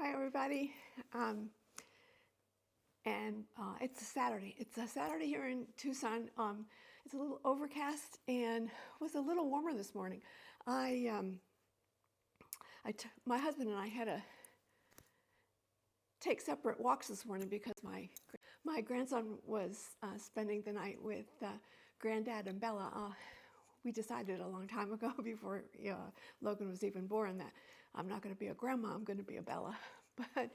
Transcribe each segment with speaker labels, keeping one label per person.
Speaker 1: Hi, everybody. It's a Saturday. It's a Saturday here in Tucson. It's a little overcast and was a little warmer this morning. My husband and I had to take separate walks this morning because my grandson was spending the night with Granddad and Bella. We decided a long time ago, before Logan was even born, that I'm not going to be a grandma, I'm going to be a Bella. But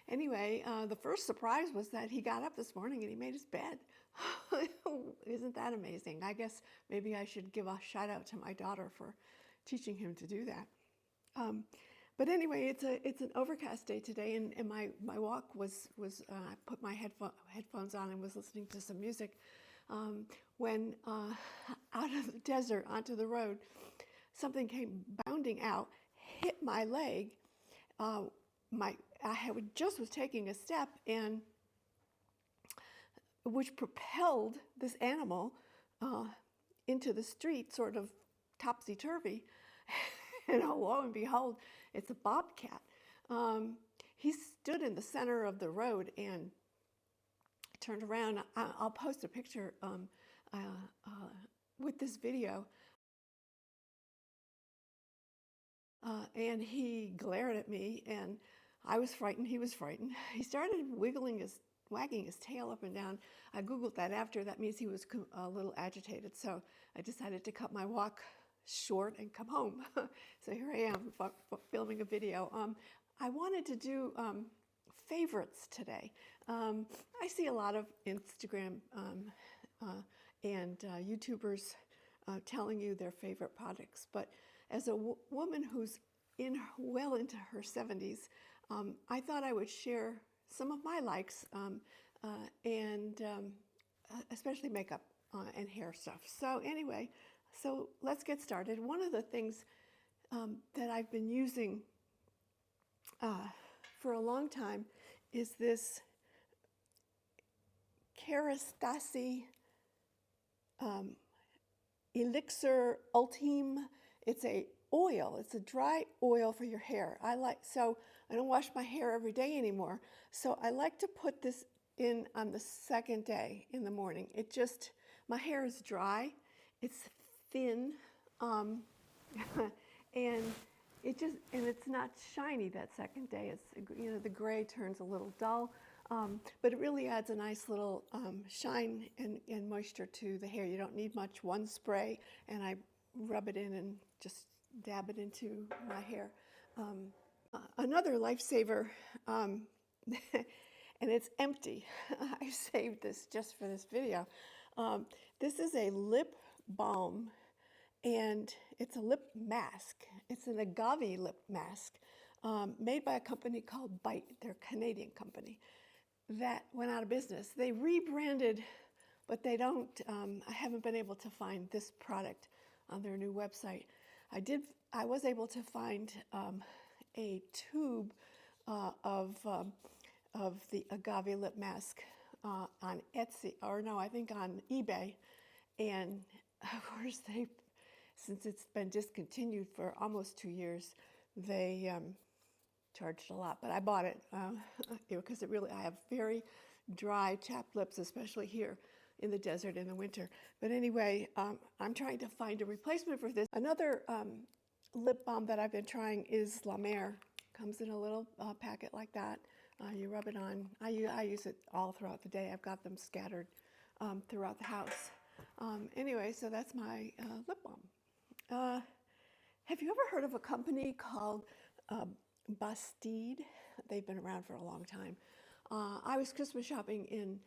Speaker 1: anyway, the first surprise was that he got up this morning and he made his bed. Isn't that amazing? I guess maybe I should give a shout out to my daughter for teaching him to do that. But anyway, it's an overcast day today, and my walk was I put my headphones on and was listening to some music. When out of the desert onto the road, something came bounding out, hit my leg. I just was taking a step, and which propelled this animal into the street, sort of topsy-turvy. And lo and behold, it's a bobcat. He stood in the center of the road and turned around. I'll post a picture with this video. And he glared at me, and I was frightened. He was frightened. He started wagging his tail up and down. I Googled that after. That means he was a little agitated. So I decided to cut my walk short and come home. So here I am filming a video. I wanted to do favorites today. I see a lot of Instagram and YouTubers telling you their favorite products, but as a woman who's well into her 70s, I thought I would share some of my likes, and especially makeup and hair stuff. So anyway, let's get started. One of the things that I've been using for a long time is this Kerastase Elixir Ultime. It's a oil. It's a dry oil for your hair. So I don't wash my hair every day anymore. So I like to put this in on the second day in the morning. My hair is dry. It's thin, and it's not shiny that second day. The gray turns a little dull. But it really adds a nice little shine and moisture to the hair. You don't need much, one spray, and I rub it in and just dab it into my hair. Another lifesaver, and it's empty. I saved this just for this video. This is a lip balm, and it's a lip mask. It's an agave lip mask made by a company called Bite. They're a Canadian company that went out of business. They rebranded, but they don't. I haven't been able to find this product on their new website. I was able to find a tube of the agave lip mask on Etsy, or no, I think on eBay, and of course since it's been discontinued for almost 2 years, they charged a lot, but I bought it because I have very dry, chapped lips, especially here in the desert in the winter. But anyway, I'm trying to find a replacement for this. Another lip balm that I've been trying is La Mer. Comes in a little packet like that. You rub it on. I use it all throughout the day. I've got them scattered throughout the house. Anyway, so that's my lip balm. Have you ever heard of a company called Bastide? They've been around for a long time. I was Christmas shopping in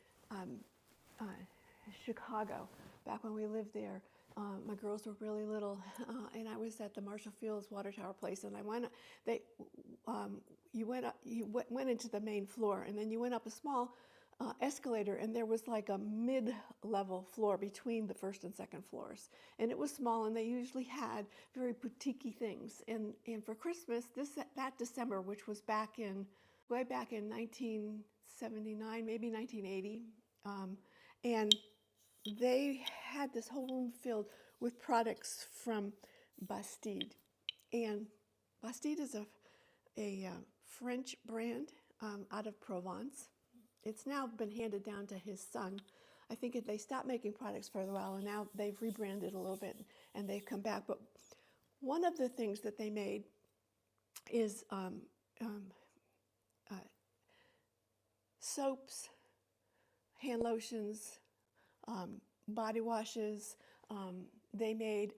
Speaker 1: Chicago back when we lived there. My girls were really little, and I was at the Marshall Fields Water Tower place, and you went into the main floor, and then you went up a small escalator, and there was like a mid-level floor between the first and second floors, and it was small, and they usually had very boutique-y things. And for Christmas, that December, which was way back in 1979, maybe 1980, and they had this whole room filled with products from Bastide. And Bastide a French brand out of Provence. It's now been handed down to his son. I think they stopped making products for a while, and now they've rebranded a little bit, and they've come back. But one of the things that they made is soaps, hand lotions, body washes. They made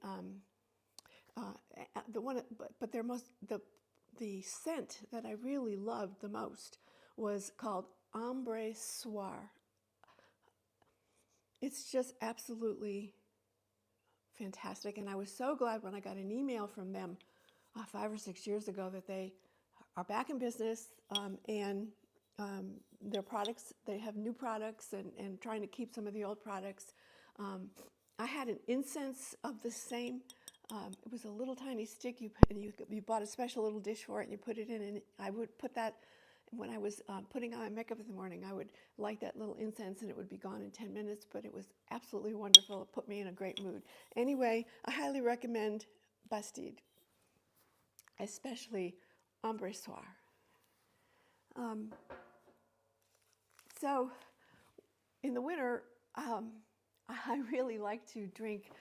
Speaker 1: the scent that I really loved the most was called Ombre Soir. It's just absolutely fantastic, and I was so glad when I got an email from them 5 or 6 years ago that they are back in business, and their products, they have new products, and trying to keep some of the old products. I had an incense of the same. It was a little tiny stick, you bought a special little dish for it, and you put it in, and I would put that, when I was putting on my makeup in the morning, I would light that little incense, and it would be gone in 10 minutes, but it was absolutely wonderful. It put me in a great mood. Anyway, I highly recommend Bastide, especially Ombre Soir. So in the winter, I really like to drink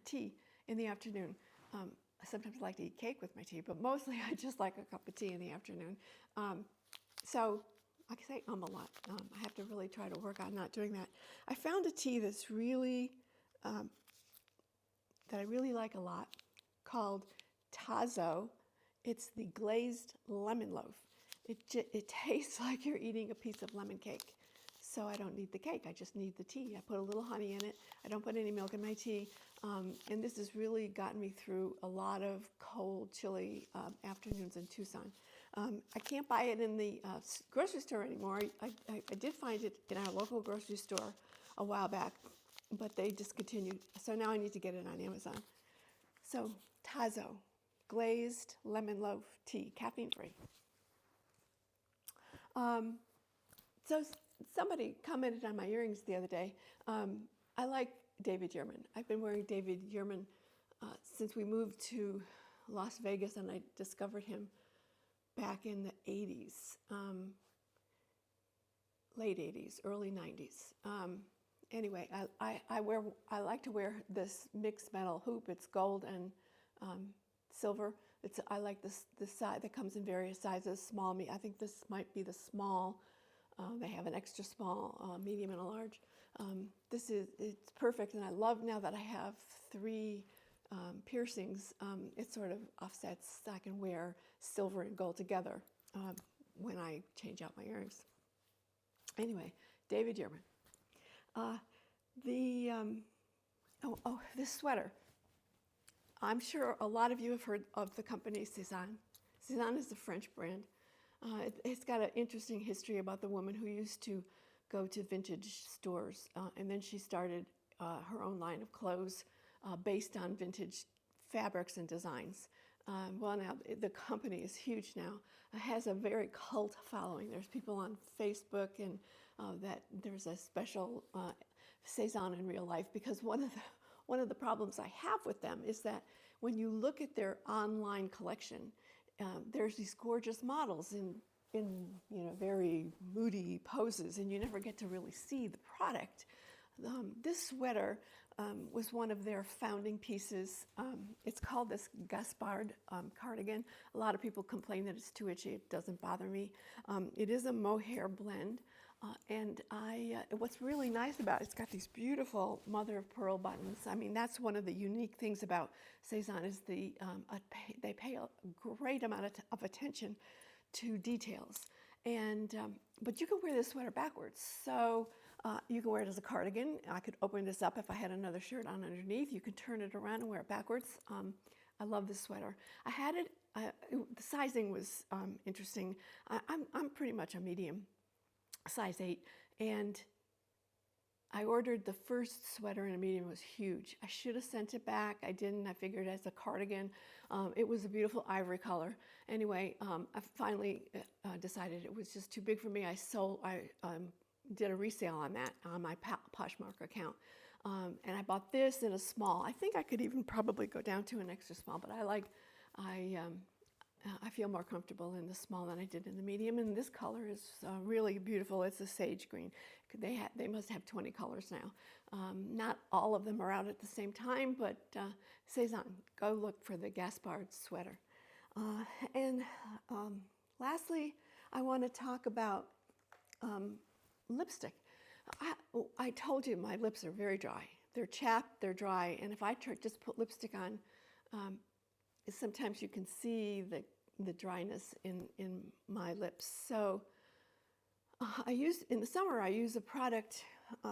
Speaker 1: tea in the afternoon. I sometimes like to eat cake with my tea, but mostly I just like a cup of tea in the afternoon. So like I say, a lot. I have to really try to work on not doing that. I found a tea that's really, that I really like a lot, called Tazo. It's the glazed lemon loaf. It tastes like you're eating a piece of lemon cake. So I don't need the cake, I just need the tea. I put a little honey in it. I don't put any milk in my tea. And this has really gotten me through a lot of cold, chilly afternoons in Tucson. I can't buy it in the grocery store anymore. I did find it in our local grocery store a while back, but they discontinued. So now I need to get it on Amazon. So Tazo, glazed lemon loaf tea, caffeine free. So somebody commented on my earrings the other day. I like David Yurman. I've been wearing David Yurman since we moved to Las Vegas, and I discovered him back in the 80s, late 80s, early 90s. Anyway, I like to wear this mixed metal hoop. It's gold and silver. I like this size that comes in various sizes. Small, I think this might be the small. They have an extra small, medium, and a large. It's perfect, and I love now that I have 3 piercings. It sort of offsets. I can wear silver and gold together when I change out my earrings. Anyway, David Yurman. This sweater. I'm sure a lot of you have heard of the company Cézanne. Cézanne is a French brand. It's got an interesting history about the woman who used to go to vintage stores, and then she started her own line of clothes based on vintage fabrics and designs. Well, now the company is huge now. It has a very cult following. There's people on Facebook, and that there's a special Cézanne in real life, because one of the problems I have with them is that when you look at their online collection, there's these gorgeous models in very moody poses, and you never get to really see the product. This sweater was one of their founding pieces. It's called this Gaspard cardigan. A lot of people complain that it's too itchy. It doesn't bother me. It is a mohair blend. And what's really nice about it, it's got these beautiful mother of pearl buttons. I mean, that's one of the unique things about Cézanne is they pay a great amount of attention to details. And but you can wear this sweater backwards. So you can wear it as a cardigan. I could open this up if I had another shirt on underneath. You can turn it around and wear it backwards. I love this sweater. I had it. The sizing was interesting. I'm pretty much a medium. Size 8, and I ordered the first sweater in a medium. It was huge. I should have sent it back. I didn't. I figured as a cardigan. It was a beautiful ivory color. Anyway, I finally decided it was just too big for me. I did a resale on that on my Poshmark account, and I bought this in a small. I think I could even probably go down to an extra small, but I feel more comfortable in the small than I did in the medium, and this color is really beautiful. It's a sage green. They must have 20 colors now. Not all of them are out at the same time, but Cezanne, go look for the Gaspard sweater. And lastly, I want to talk about lipstick. I told you my lips are very dry. They're chapped, they're dry, and if I just put lipstick on, sometimes you can see the dryness in my lips. So in the summer, I use a product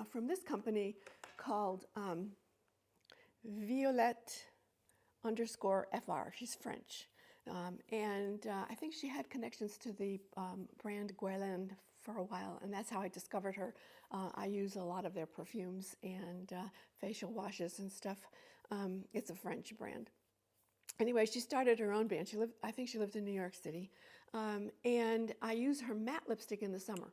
Speaker 1: from this company called Violette_FR. She's French. And I think she had connections to the brand Guerlain for a while, and that's how I discovered her. I use a lot of their perfumes and facial washes and stuff. It's a French brand. Anyway, she started her own brand. I think she lived in New York City. And I use her matte lipstick in the summer.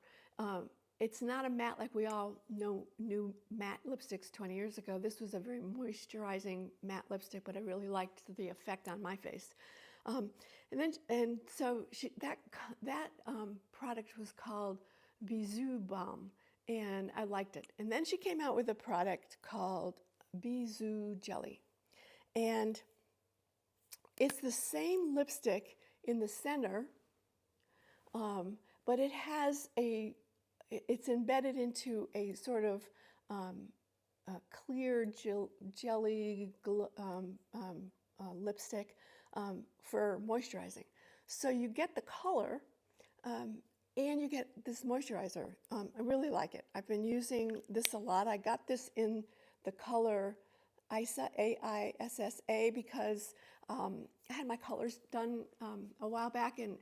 Speaker 1: It's not a matte like we all knew matte lipsticks 20 years ago. This was a very moisturizing matte lipstick, but I really liked the effect on my face. So that product was called Bisou Balm, and I liked it. And then she came out with a product called Bisou Jelly, and it's the same lipstick in the center, but it's embedded into a sort of clear jelly lipstick for moisturizing. So you get the color and you get this moisturizer. I really like it. I've been using this a lot. I got this in the color ISA, AISSA, because I had my colors done a while back, and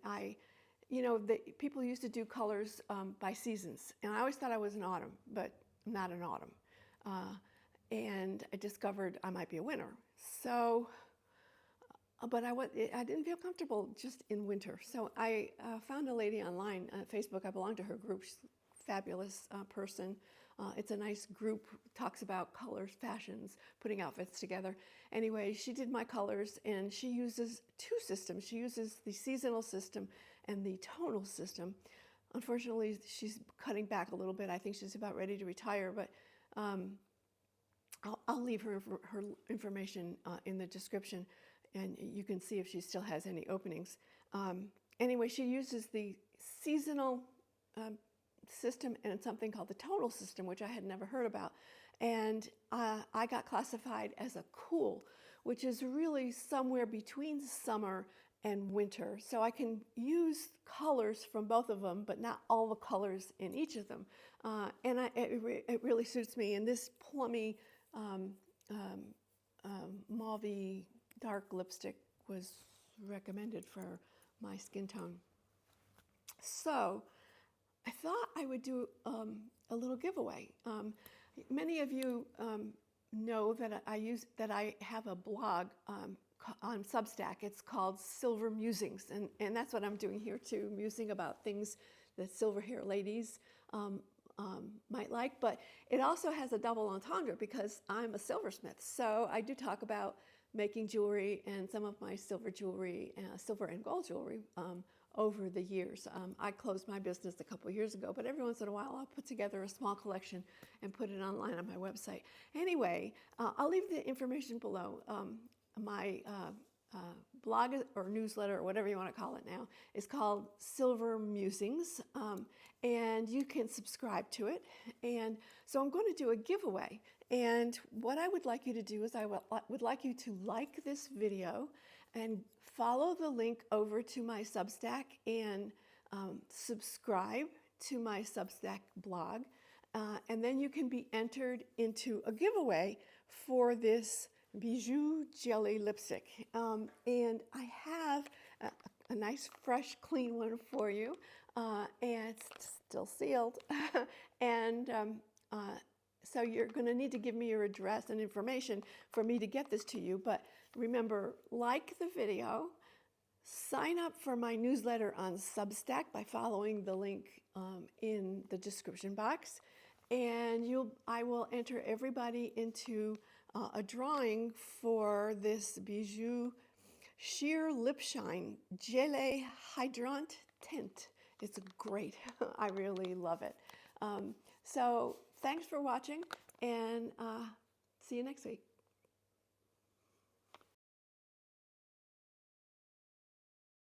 Speaker 1: people used to do colors by seasons, and I always thought I was an autumn, but I'm not an autumn. And I discovered I might be a winter. So, but I didn't feel comfortable just in winter. So I found a lady online on Facebook. I belong to her group. She's a fabulous person. It's a nice group, talks about colors, fashions, putting outfits together. Anyway, she did my colors, and she uses two systems. She uses the seasonal system and the tonal system. Unfortunately, she's cutting back a little bit. I think she's about ready to retire, but I'll leave her information in the description, and you can see if she still has any openings. Anyway, she uses the seasonal system and something called the tonal system, which I had never heard about. And I got classified as a cool, which is really somewhere between summer and winter. So I can use colors from both of them, but not all the colors in each of them. And it really suits me. And this plummy, mauve dark lipstick was recommended for my skin tone. So I thought I would do a little giveaway. Many of you know that I have a blog on Substack. It's called Silver Musings, and that's what I'm doing here too, musing about things that silver hair ladies might like. But it also has a double entendre because I'm a silversmith, so I do talk about making jewelry and some of my silver jewelry, silver and gold jewelry, over the years. I closed my business a couple years ago, but every once in a while I'll put together a small collection and put it online on my website. Anyway, I'll leave the information below. My blog or newsletter, or whatever you want to call it now, is called Silver Musings, and you can subscribe to it. And so I'm going to do a giveaway. And what I would like you to do is I would like you to like this video and follow the link over to my Substack and subscribe to my Substack blog. And then you can be entered into a giveaway for this Bisou Jelly lipstick. And I have a nice, fresh, clean one for you. And it's still sealed. And so you're going to need to give me your address and information for me to get this to you. But remember, like the video, sign up for my newsletter on Substack by following the link in the description box, and I will enter everybody into a drawing for this Bisou Sheer Lip Shine Gelée Hydrant Tint. It's great. I really love it. So thanks for watching, and see you next week.